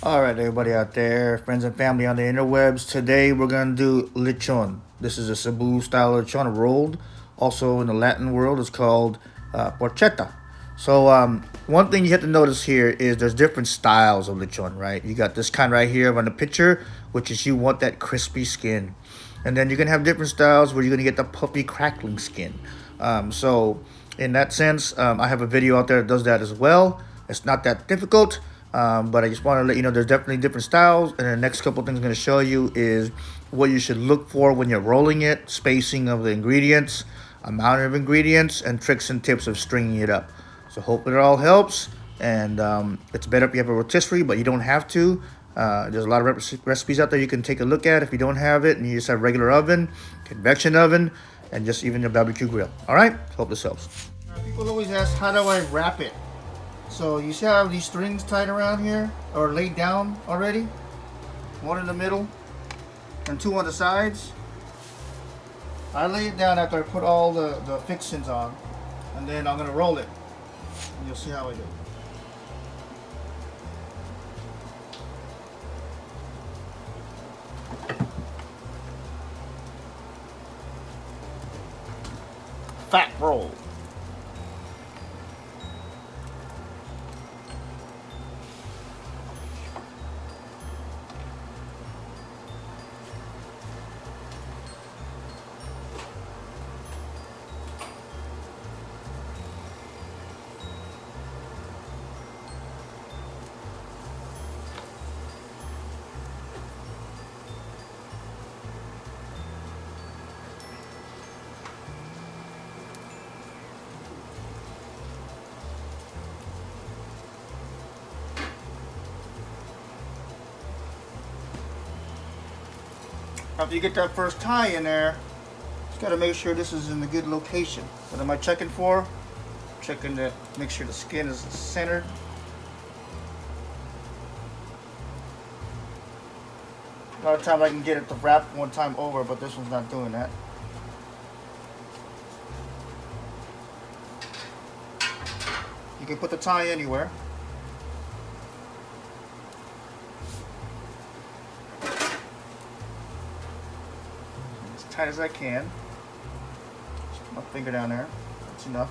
All right, everybody out there, friends and family on the interwebs. Today we're gonna do lechon. This is a Cebu style lechon rolled. Also in the Latin world, it's called porchetta. So one thing you have to notice here is there's different styles of lechon, right? You got this kind right here on the picture, which is you want that crispy skin, and then you're gonna have different styles where you're gonna get the puffy crackling skin. So in that sense, I have a video out there that does that as well. It's not that difficult. But I just want to let you know there's definitely different styles. And the next couple things I'm going to show you is what you should look for when you're rolling it, spacing of the ingredients, amount of ingredients, and tricks and tips of stringing it up. So hope it all helps. And it's better if you have a rotisserie, but you don't have to. There's a lot of recipes out there you can take a look at if you don't have it and you just have regular oven, convection oven, and just even your barbecue grill. All right? Hope this helps. People always ask, how do I wrap it? So you see how I have these strings tied around here or laid down already? One in the middle and two on the sides. I lay it down after I put all the fixings on, and then I'm gonna roll it. And you'll see how I do. Fat roll. After you get that first tie in there, just gotta make sure this is in the good location. What am I checking for? Checking to make sure the skin is centered. A lot of times I can get it to wrap one time over, but this one's not doing that. You can put the tie anywhere. As tight as I can. Just put my finger down there. That's enough.